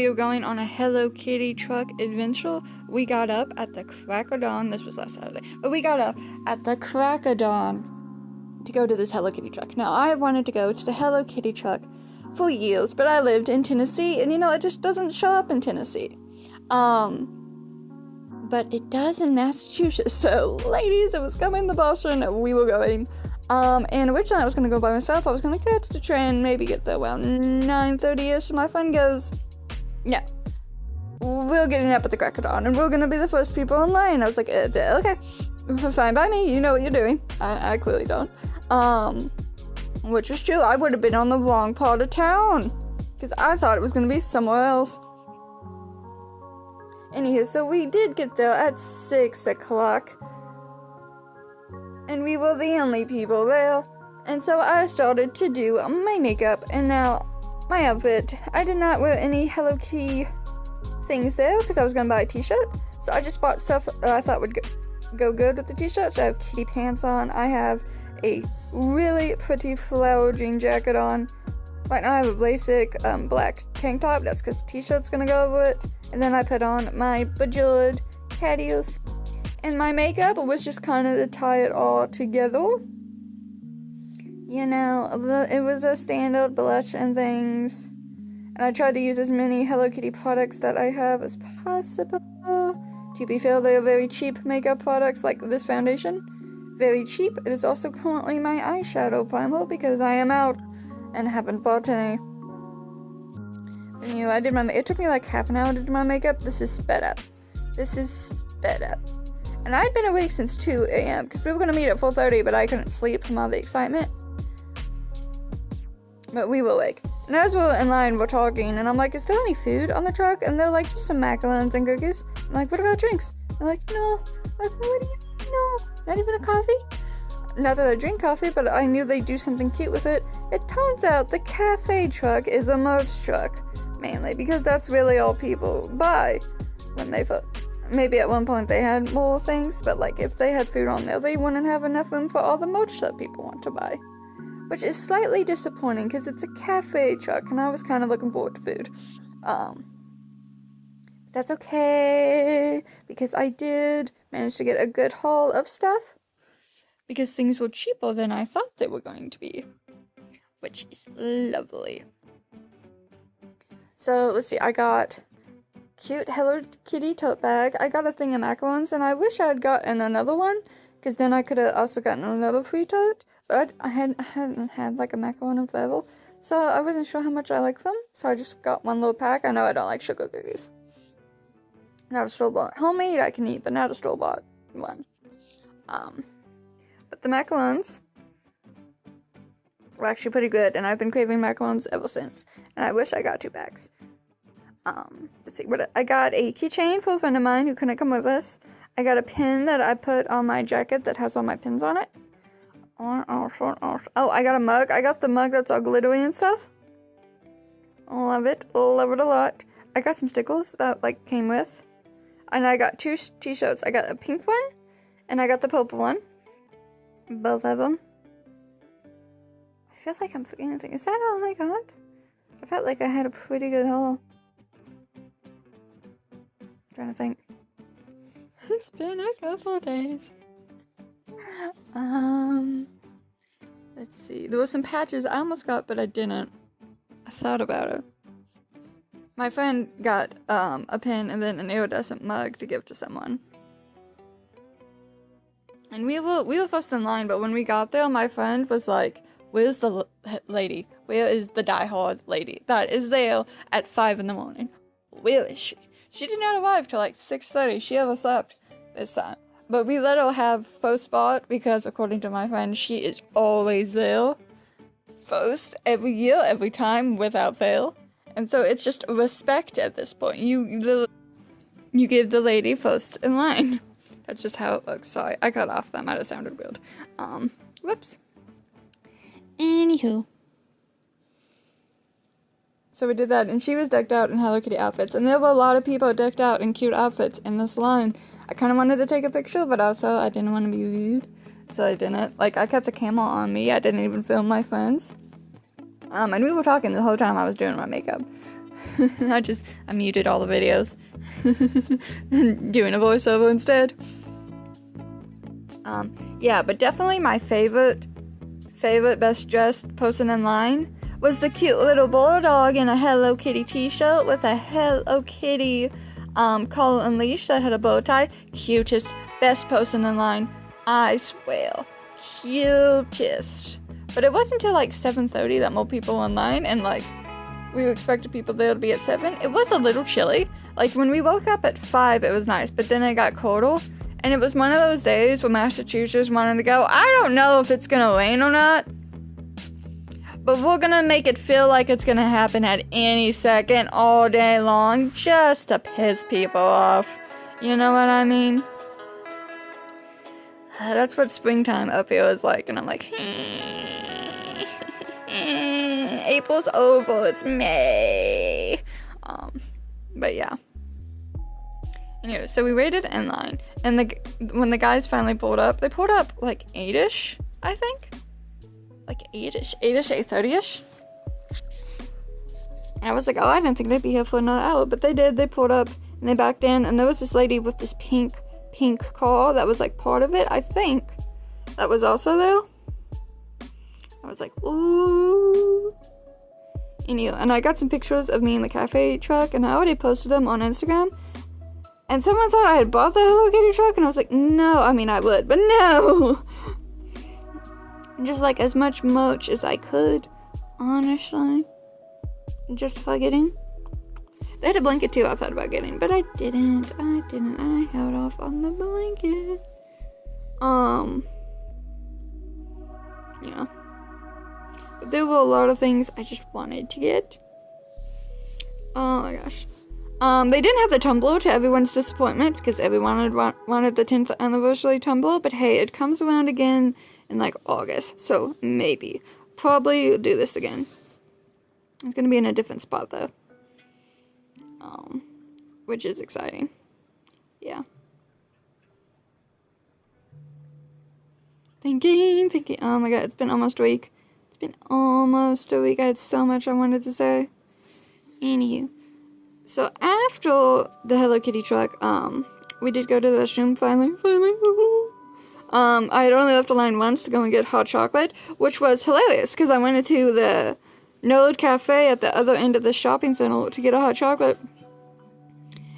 we were going on a Hello Kitty truck adventure. We got up at the crack of dawn. This was last Saturday. But we got up at the crack of dawn to go to this Hello Kitty truck. Now, I have wanted to go to the Hello Kitty truck for years, but I lived in Tennessee, and it just doesn't show up in Tennessee. But it does in Massachusetts. So, ladies, it was coming to Boston, we were going. And originally I was going to go by myself. I was going to catch the train, maybe get there around 9:30ish. My friend goes, no, we're getting up at the crack of dawn, and we're going to be the first people in line. I was like, okay, fine by me. You know what you're doing. I clearly don't. Which is true. I would have been on the wrong part of town, because I thought it was going to be somewhere else. Anywho, so we did get there at 6 o'clock. And we were the only people there. And so I started to do my makeup. And now, my outfit. I did not wear any Hello Kitty things there because I was going to buy a t-shirt. So I just bought stuff that I thought would go good with the t-shirt. So I have kitty pants on. I have a really pretty flower jean jacket on. Right now I have a basic black tank top. That's because the t-shirt's going to go over it. And then I put on my bejeweled cat ears. And my makeup was just kind of to tie it all together. It was a standard blush and things. And I tried to use as many Hello Kitty products that I have as possible. To be fair, they are very cheap makeup products, like this foundation. Very cheap. It is also currently my eyeshadow primer because I am out and haven't bought any. Anyway, it took me like half an hour to do my makeup. This is sped up. And I'd been awake since 2 a.m. because we were going to meet at 4:30, but I couldn't sleep from all the excitement. But we were awake. And as we were in line, we're talking, and I'm like, is there any food on the truck? And they're like, just some macarons and cookies. I'm like, what about drinks? They're like, no. I'm like, what do you mean, no? Not even a coffee? Not that I drink coffee, but I knew they'd do something cute with it. It turns out the cafe truck is a merch truck, mainly, because that's really all people buy when they vote. Maybe at one point they had more things, but like if they had food on there, they wouldn't have enough room for all the merch that people want to buy. Which is slightly disappointing because it's a cafe truck and I was kind of looking forward to food. But that's okay because I did manage to get a good haul of stuff because things were cheaper than I thought they were going to be, which is lovely. So let's see, I got cute Hello Kitty tote bag. I got a thing of macarons, and I wish I had gotten another one, because then I could have also gotten another free tote, but I hadn't had like a macaron in forever, so I wasn't sure how much I like them, so I just got one little pack. I know I don't like sugar cookies. Not a store-bought. Homemade I can eat, but not a store-bought one. But the macarons were actually pretty good, and I've been craving macarons ever since, and I wish I got 2 bags. Let's see, I got a keychain for a friend of mine who couldn't come with us. I got a pin that I put on my jacket that has all my pins on it. Oh, I got a mug. I got the mug that's all glittery and stuff. Love it a lot. I got some stickers that, came with. And I got 2 t-shirts. I got a pink one, and I got the purple one. Both of them. I feel like I'm forgetting anything. Is that all I got? I felt like I had a pretty good haul. Trying to think. It's been a couple days. Let's see. There were some patches I almost got, but I didn't. I thought about it. My friend got a pin and then an iridescent mug to give to someone. And we were first in line, but when we got there, my friend was like, "Where's the lady? Where is the diehard lady that is there at 5 in the morning? Where is she?" She did not arrive till 6:30. She overslept this time. But we let her have first spot because, according to my friend, she is always there. First, every year, every time, without fail. And so it's just respect at this point. You give the lady first in line. That's just how it looks. Sorry, I cut off. That might have sounded weird. Whoops. Anywho. So we did that, and she was decked out in Hello Kitty outfits, and there were a lot of people decked out in cute outfits in this line. I kind of wanted to take a picture, but also I didn't want to be rude, so I didn't. I kept the camera on me. I didn't even film my friends. And we were talking the whole time I was doing my makeup. I muted all the videos. Doing a voiceover instead. Yeah, but definitely my favorite best dressed person in line was the cute little bulldog in a Hello Kitty t-shirt with a Hello Kitty collar and leash that had a bow tie. Cutest, best person in line, I swear. Cutest. But it wasn't until like 7:30 that more people were in line, and like we expected people there to be at 7. It was a little chilly. Like when we woke up at 5, it was nice, but then it got colder. And it was one of those days where Massachusetts wanted to go, I don't know if it's gonna rain or not, but we're gonna make it feel like it's gonna happen at any second all day long just to piss people off. You know what I mean? That's what springtime up here is like, and I'm like, April's over, it's May. But yeah. Anyway, so we waited in line, and when the guys finally pulled up, they pulled up like 8-ish, I think. Like 8-ish, 8:30-ish. And I was like, oh, I didn't think they'd be here for another hour, but they did. They pulled up, and they backed in, and there was this lady with this pink car that was like part of it, I think. That was also there. I was like, ooh. And I got some pictures of me in the cafe truck, and I already posted them on Instagram. And someone thought I had bought the Hello Kitty truck, and I was like, no. I mean, I would, but no. Just like as much merch as I could, honestly. Just for getting. They had a blanket too I thought about getting, but I didn't. I held off on the blanket. Yeah. But there were a lot of things I just wanted to get. Oh my gosh. They didn't have the tumbler, to everyone's disappointment, because everyone had wanted the 10th anniversary tumbler, but hey, it comes around again in like August, so maybe. Probably do this again. It's gonna be in a different spot though. Which is exciting. Yeah. Thinking. Oh my god, it's been almost a week. I had so much I wanted to say. Anywho. So after the Hello Kitty truck, we did go to the restroom finally. I had only left a line once to go and get hot chocolate, which was hilarious because I went into the Node Cafe at the other end of the shopping center to get a hot chocolate.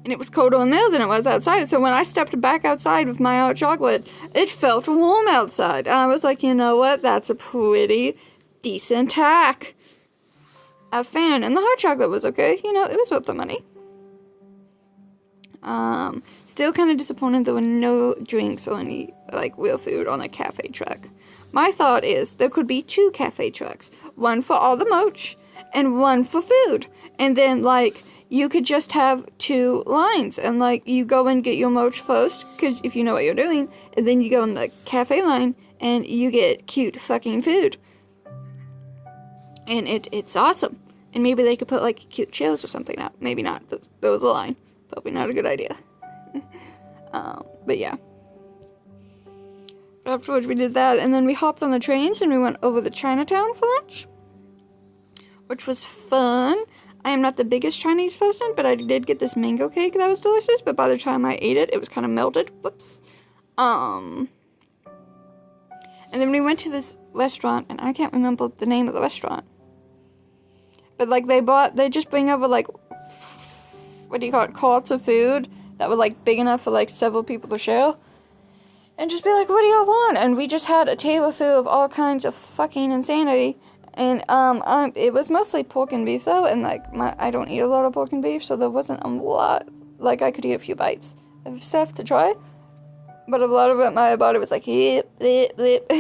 And it was colder in there than it was outside. So when I stepped back outside with my hot chocolate, it felt warm outside. And I was like, you know what? That's a pretty decent hack. A fan. And the hot chocolate was okay. You know, it was worth the money. Still kind of disappointed there were no drinks or any, like, real food on the cafe truck. My thought is there could be 2 cafe trucks. One for all the merch and one for food. And then, like, you could just have 2 lines. And, like, you go and get your merch first, because if you know what you're doing. And then you go in the cafe line and you get cute fucking food. And it's awesome. And maybe they could put, like, cute chairs or something out. Maybe not. That was a line. Probably not a good idea. But yeah. Afterwards we did that, and then we hopped on the trains and we went over to Chinatown for lunch, which was fun. I am not the biggest Chinese person, but I did get this mango cake that was delicious, but by the time I ate it, it was kind of melted. Whoops. And then we went to this restaurant, and I can't remember the name of the restaurant. But, like, they just bring over, like, what do you call it, carts of food that were, like, big enough for, like, several people to share. And just be like, what do y'all want? And we just had a table full of all kinds of fucking insanity. And, it was mostly pork and beef, though, and, like, I don't eat a lot of pork and beef, so there wasn't a lot, like, I could eat a few bites of stuff to try. But a lot of it, my body was like, yip, yip, yip.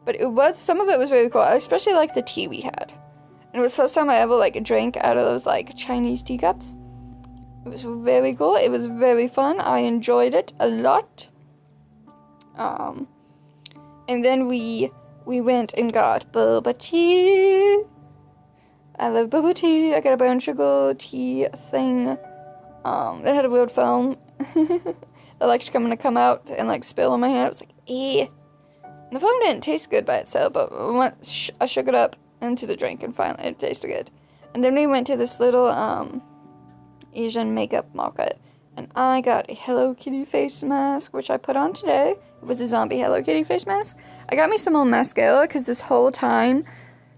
But some of it was very cool. I especially like the tea we had. And it was the first time I ever, like, drank out of those, like, Chinese teacups. It was very cool. It was very fun. I enjoyed it a lot. And then we went and got boba tea. I love boba tea. I got a brown sugar tea thing. It had a weird foam. I liked to come out and, like, spill on my hand. It was like, eh. And the foam didn't taste good by itself, but I shook it up into the drink and finally it tasted good. And then we went to this little Asian makeup market, and I got a Hello Kitty face mask, which I put on today. It was a zombie Hello Kitty face mask. I got me some more mascara, because this whole time,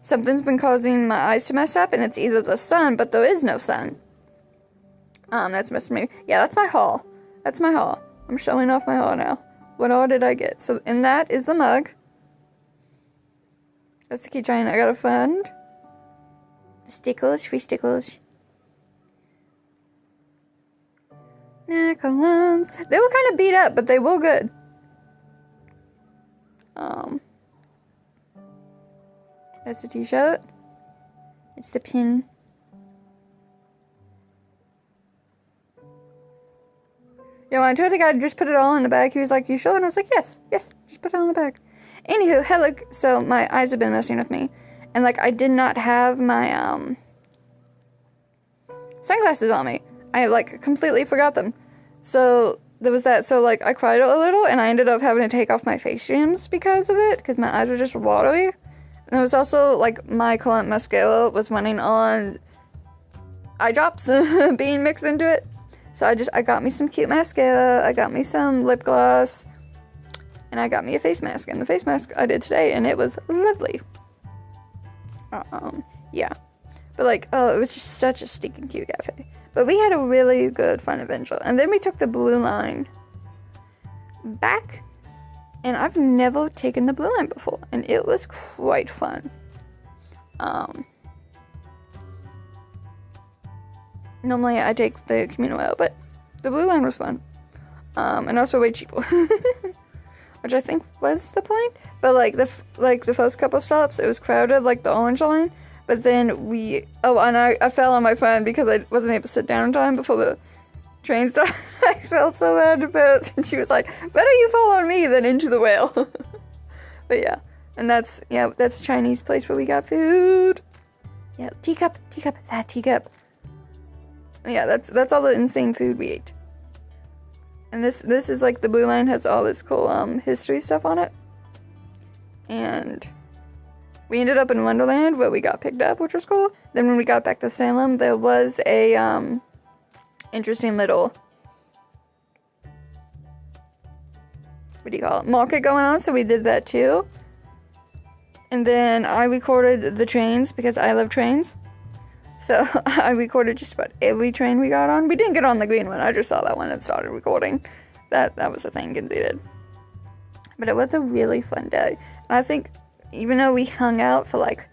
something's been causing my eyes to mess up, and it's either the sun, but there is no sun. That's messing me. Yeah, that's my haul. That's my haul. I'm showing off my haul now. What all did I get? So, and that is the mug. That's the key giant I gotta find. The stickles, free stickles. Macarons. They were kind of beat up, but they were good. That's the t-shirt. It's the pin. Yeah, when I told the guy to just put it all in the bag, he was like, "You sure?" And I was like, yes, just put it all in the bag. Anywho, hello. So my eyes have been messing with me. And, like, I did not have my, sunglasses on me. I, like, completely forgot them. So, there was that. So, like, I cried a little, and I ended up having to take off my face creams because of it, because my eyes were just watery. And there was also, like, my Colette mascara was running on eye drops being mixed into it. So, I got me some cute mascara, I got me some lip gloss, and I got me a face mask. And the face mask I did today, and it was lovely. Yeah. But, like, oh, it was just such a stinking cute cafe. But we had a really good fun adventure. And then we took the Blue Line back. And I've never taken the Blue Line before. And it was quite fun. Normally I take the commuter rail, but the Blue Line was fun. And also way cheaper. Which I think was the point. But, like, the first couple stops, it was crowded, like the Orange Line. But then and I fell on my friend because I wasn't able to sit down in time before the train started. I felt so bad about it. And she was like, "Better you fall on me than into the whale." But yeah. And that's a Chinese place where we got food. Yeah, teacup, that teacup. Yeah, that's all the insane food we ate. And this is, like, the Blue Line has all this cool history stuff on it. And we ended up in Wonderland where we got picked up, which was cool. Then when we got back to Salem, there was a interesting little, what do you call it, market going on, so we did that too. And then I recorded the trains because I love trains. So I recorded just about every train we got on. We didn't get on the green one. I just saw that one and started recording. That was the thing Kinsey did. But it was a really fun day. And I think even though we hung out for like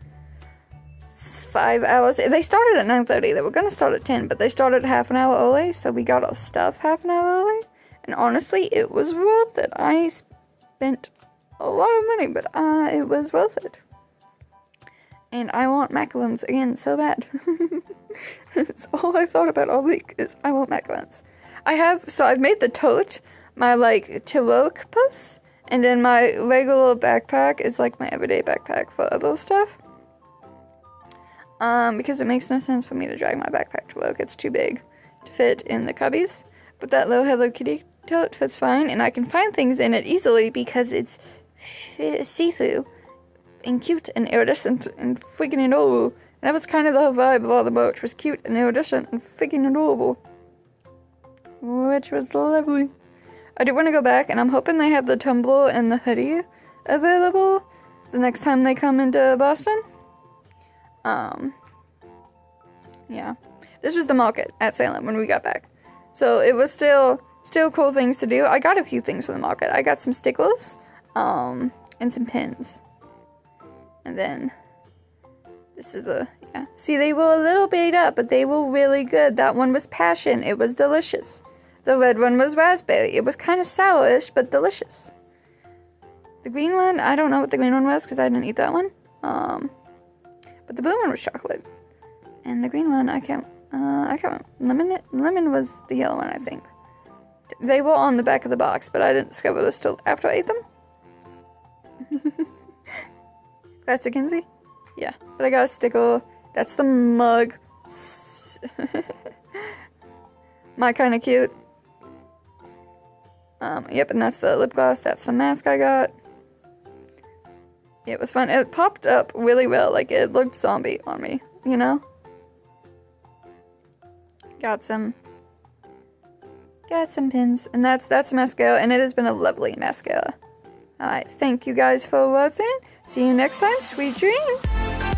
5 hours, they started at 9:30. They were going to start at 10, but they started half an hour early. So we got our stuff half an hour early. And honestly, it was worth it. I spent a lot of money, but it was worth it. And I want macarons again so bad. That's all I thought about all week is I want macarons. I've made the tote my, like, Chiroque purse, and then my regular backpack is, like, my everyday backpack for other stuff. Because it makes no sense for me to drag my backpack to work. It's too big to fit in the cubbies. But that little Hello Kitty tote fits fine, and I can find things in it easily because it's see-through and cute and iridescent and freaking adorable. And that was kind of the whole vibe of all the merch, was cute and iridescent and freaking adorable. Which was lovely. I do want to go back, and I'm hoping they have the tumbler and the hoodie available the next time they come into Boston. Yeah. This was the market at Salem when we got back. So it was still cool things to do. I got a few things from the market. I got some stickers, and some pins. And then, this is yeah. See, they were a little beat up, but they were really good. That one was passion. It was delicious. The red one was raspberry. It was kind of sourish, but delicious. The green one, I don't know what the green one was, because I didn't eat that one. But the blue one was chocolate. And the green one, I can't, lemon was the yellow one, I think. They were on the back of the box, but I didn't discover this till after I ate them. Classic Kinsey? Yeah, but I got a sticker. That's the mug. My kind of cute. Yep, and that's the lip gloss. That's the mask I got. It was fun. It popped up really well. Like, it looked zombie on me, you know? got some pins. And that's mascara, and it has been a lovely mascara. Alright, thank you guys for watching. See you next time. Sweet dreams!